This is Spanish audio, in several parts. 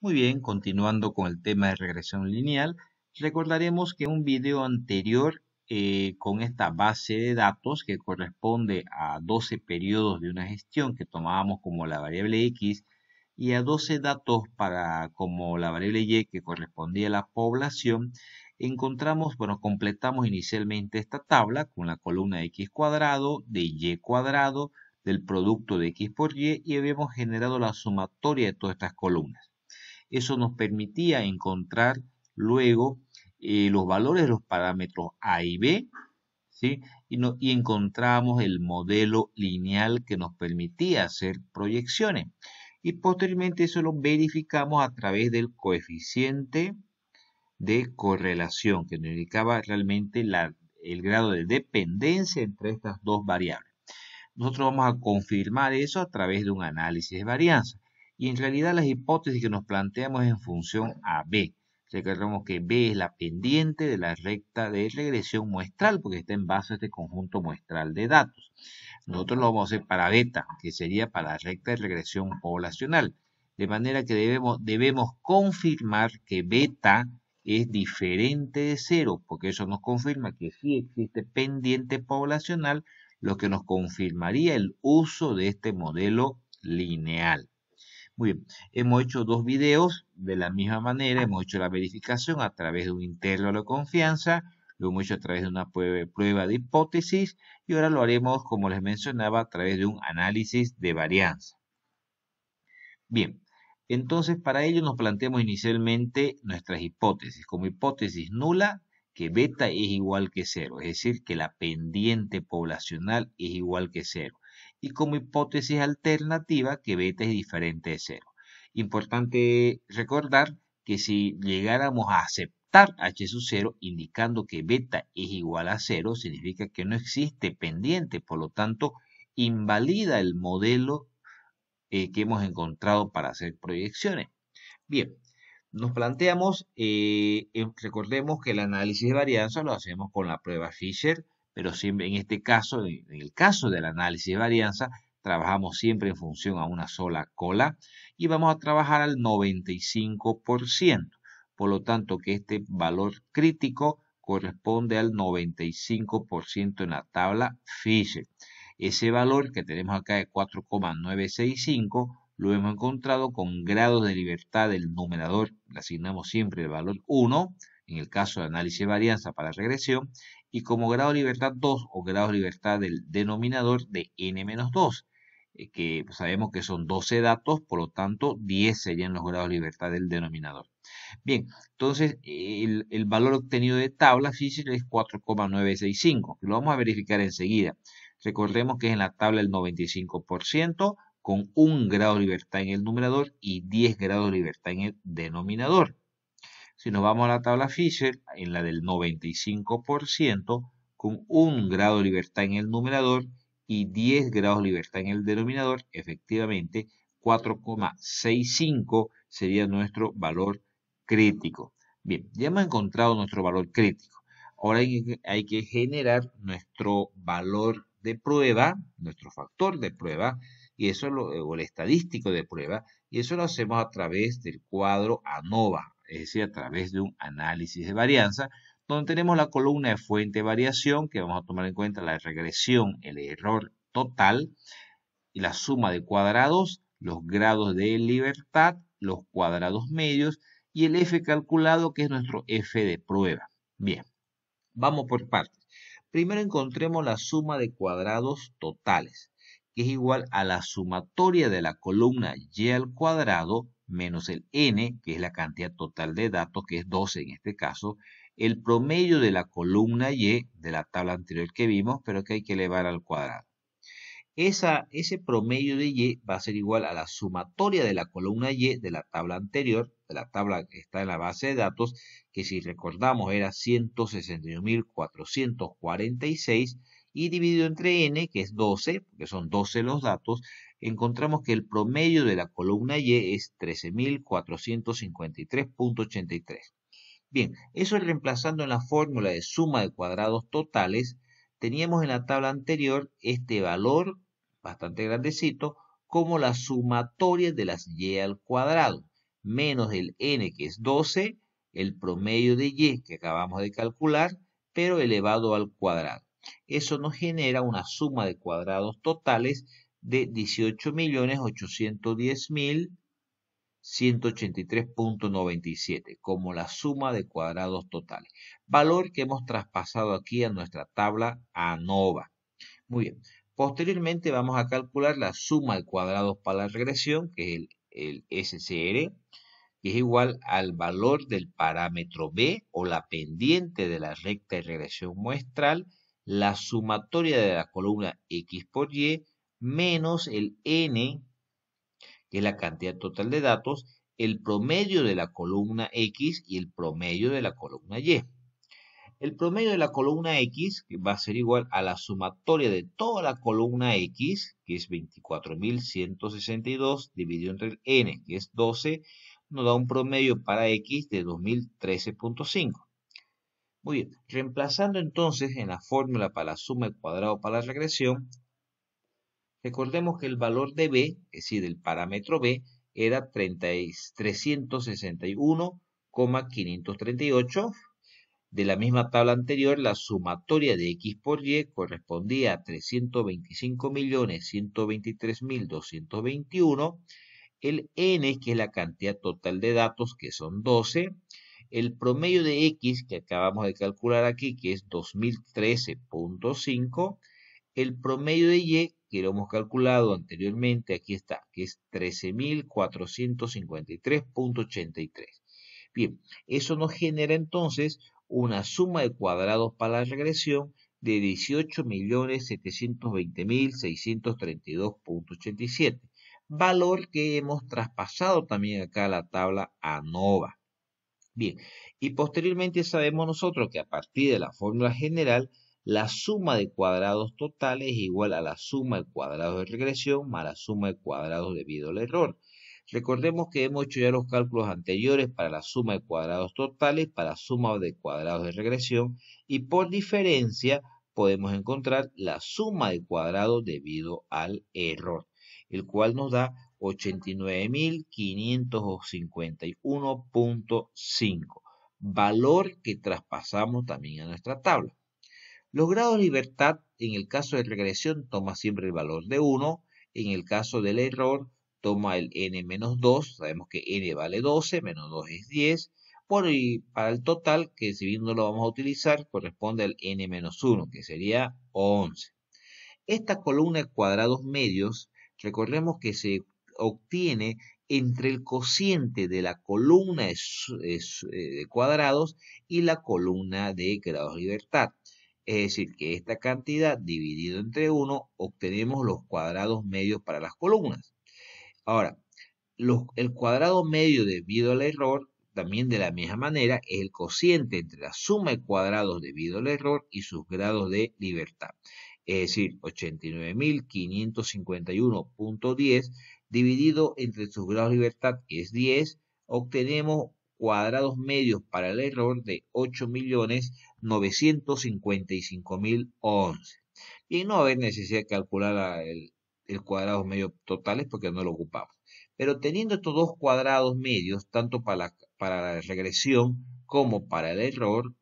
Muy bien, continuando con el tema de regresión lineal, recordaremos que en un video anterior con esta base de datos que corresponde a 12 periodos de una gestión que tomábamos como la variable X y a 12 datos para como la variable Y que correspondía a la población, encontramos, bueno, completamos inicialmente esta tabla con la columna de X cuadrado, de Y cuadrado, del producto de X por Y habíamos generado la sumatoria de todas estas columnas. Eso nos permitía encontrar luego los valores de los parámetros A y B, ¿sí? Y encontramos el modelo lineal que nos permitía hacer proyecciones. Y posteriormente eso lo verificamos a través del coeficiente de correlación, que nos indicaba realmente el grado de dependencia entre estas dos variables. Nosotros vamos a confirmar eso a través de un análisis de varianza. Y en realidad las hipótesis que nos planteamos es en función a B. Recordemos que B es la pendiente de la recta de regresión muestral, porque está en base a este conjunto muestral de datos. Nosotros lo vamos a hacer para beta, que sería para la recta de regresión poblacional. De manera que debemos confirmar que beta es diferente de cero, porque eso nos confirma que sí existe pendiente poblacional, lo que nos confirmaría el uso de este modelo lineal. Muy bien, hemos hecho dos videos de la misma manera, hemos hecho la verificación a través de un intervalo de confianza, lo hemos hecho a través de una prueba de hipótesis y ahora lo haremos, como les mencionaba, a través de un análisis de varianza. Bien, entonces para ello nos planteamos inicialmente nuestras hipótesis. Como hipótesis nula, que beta es igual que cero, es decir, que la pendiente poblacional es igual que cero. Y como hipótesis alternativa, que beta es diferente de cero. Importante recordar que si llegáramos a aceptar h sub 0, indicando que beta es igual a cero, significa que no existe pendiente, por lo tanto, invalida el modelo que hemos encontrado para hacer proyecciones. Bien, nos planteamos, recordemos que el análisis de varianza lo hacemos con la prueba Fisher, pero siempre en este caso, en el caso del análisis de varianza, trabajamos siempre en función a una sola cola y vamos a trabajar al 95%. Por lo tanto, que este valor crítico corresponde al 95% en la tabla Fisher. Ese valor que tenemos acá de 4,965 lo hemos encontrado con grados de libertad del numerador, le asignamos siempre el valor 1, en el caso de análisis de varianza para regresión, y como grado de libertad 2 o grado de libertad del denominador de n-2, que sabemos que son 12 datos, por lo tanto 10 serían los grados de libertad del denominador. Bien, entonces el valor obtenido de tabla Fisher es 4,965, lo vamos a verificar enseguida. Recordemos que es en la tabla el 95%, con 1 grado de libertad en el numerador y 10 grados de libertad en el denominador. Si nos vamos a la tabla Fisher, en la del 95%, con 1 grado de libertad en el numerador y 10 grados de libertad en el denominador, efectivamente 4,65 sería nuestro valor crítico. Bien, ya hemos encontrado nuestro valor crítico. Ahora hay que generar nuestro valor de prueba, nuestro factor de prueba, y eso o el estadístico de prueba, y eso lo hacemos a través del cuadro ANOVA, es decir, a través de un análisis de varianza, donde tenemos la columna de fuente de variación, que vamos a tomar en cuenta la regresión, el error total, y la suma de cuadrados, los grados de libertad, los cuadrados medios, y el F calculado, que es nuestro F de prueba. Bien, vamos por partes. Primero encontremos la suma de cuadrados totales, que es igual a la sumatoria de la columna y al cuadrado menos el n, que es la cantidad total de datos, que es 12 en este caso, el promedio de la columna y de la tabla anterior que vimos, pero que hay que elevar al cuadrado. Ese promedio de y va a ser igual a la sumatoria de la columna y de la tabla anterior, de la tabla que está en la base de datos, que si recordamos era 161.446, y dividido entre n, que es 12, porque son 12 los datos, encontramos que el promedio de la columna y es 13.453.83. Bien, eso reemplazando en la fórmula de suma de cuadrados totales, teníamos en la tabla anterior este valor bastante grandecito como la sumatoria de las y al cuadrado. menos el n, que es 12, el promedio de y, que acabamos de calcular, pero elevado al cuadrado. Eso nos genera una suma de cuadrados totales de 18.810.183.97, como la suma de cuadrados totales. Valor que hemos traspasado aquí a nuestra tabla ANOVA. Muy bien. Posteriormente vamos a calcular la suma de cuadrados para la regresión, que es el SCR, que es igual al valor del parámetro B o la pendiente de la recta de regresión muestral, la sumatoria de la columna X por Y, menos el N, que es la cantidad total de datos, el promedio de la columna X y el promedio de la columna Y. El promedio de la columna X va a ser igual a la sumatoria de toda la columna X, que es 24.162, dividido entre el N, que es 12, nos da un promedio para X de 2013.5. Muy bien, reemplazando entonces en la fórmula para la suma de cuadrado para la regresión, recordemos que el valor de B, es decir, del parámetro B, era 361,538. De la misma tabla anterior, la sumatoria de X por Y correspondía a 325.123.221. El N, que es la cantidad total de datos, que son 12. El promedio de X, que acabamos de calcular aquí, que es 2013.5. El promedio de Y, que lo hemos calculado anteriormente, aquí está, que es 13.453.83. Bien, eso nos genera entonces una suma de cuadrados para la regresión de 18.720.632.87, valor que hemos traspasado también acá a la tabla ANOVA. Bien, y posteriormente sabemos nosotros que a partir de la fórmula general, la suma de cuadrados totales es igual a la suma de cuadrados de regresión más la suma de cuadrados debido al error. Recordemos que hemos hecho ya los cálculos anteriores para la suma de cuadrados totales, para la suma de cuadrados de regresión, y por diferencia podemos encontrar la suma de cuadrados debido al error, el cual nos da 89.551.5, valor que traspasamos también a nuestra tabla. Los grados de libertad en el caso de regresión toma siempre el valor de 1, en el caso del error toma el n-2, sabemos que n vale 12, menos 2 es 10, y para el total, que si bien no lo vamos a utilizar, corresponde al n-1, que sería 11. Esta columna de cuadrados medios, recordemos que se obtiene entre el cociente de la columna de cuadrados y la columna de grados de libertad. Es decir, que esta cantidad dividido entre 1, obtenemos los cuadrados medios para las columnas. Ahora, el cuadrado medio debido al error, también de la misma manera, es el cociente entre la suma de cuadrados debido al error y sus grados de libertad. Es decir, 89.551.10 dividido entre sus grados de libertad, que es 10, obtenemos cuadrados medios para el error de 8.955.011. Y no hay necesidad de calcular el cuadrado medio totales porque no lo ocupamos. Pero teniendo estos dos cuadrados medios, tanto para la regresión como para el error,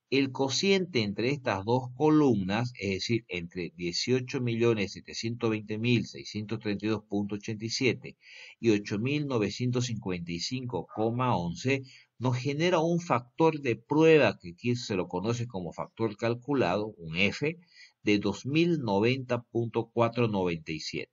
el cociente entre estas dos columnas, es decir, entre 18.720.632.87 y 8.955.11, nos genera un factor de prueba que aquí se lo conoce como factor calculado, un F, de 2090.497.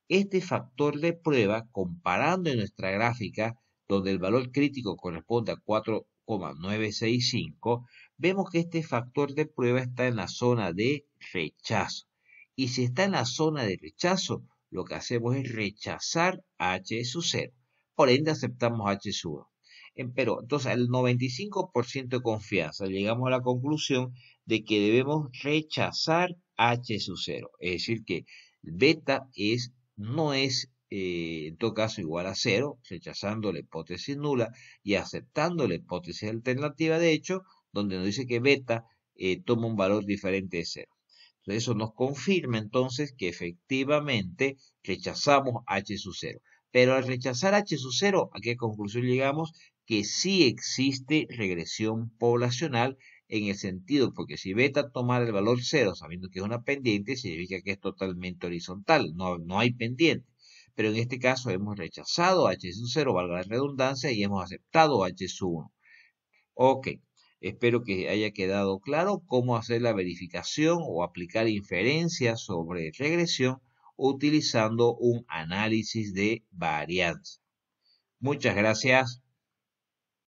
Este factor de prueba, comparando en nuestra gráfica, donde el valor crítico corresponde a 4,965, vemos que este factor de prueba está en la zona de rechazo. Y si está en la zona de rechazo, lo que hacemos es rechazar h sub 0. Por ende, aceptamos h sub 1. Pero, entonces, al 95% de confianza, llegamos a la conclusión de que debemos rechazar h sub 0. Es decir, que beta no es en todo caso igual a 0, rechazando la hipótesis nula y aceptando la hipótesis alternativa de hecho, donde nos dice que beta toma un valor diferente de 0. Entonces eso nos confirma entonces que efectivamente rechazamos h sub 0. Pero al rechazar H sub 0, ¿a qué conclusión llegamos? Que sí existe regresión poblacional en el sentido, porque si beta tomar el valor 0 sabiendo que es una pendiente, significa que es totalmente horizontal, no hay pendiente. Pero en este caso hemos rechazado H sub 0, valga la redundancia, y hemos aceptado H sub 1. Ok, espero que haya quedado claro cómo hacer la verificación o aplicar inferencias sobre regresión utilizando un análisis de varianza. Muchas gracias.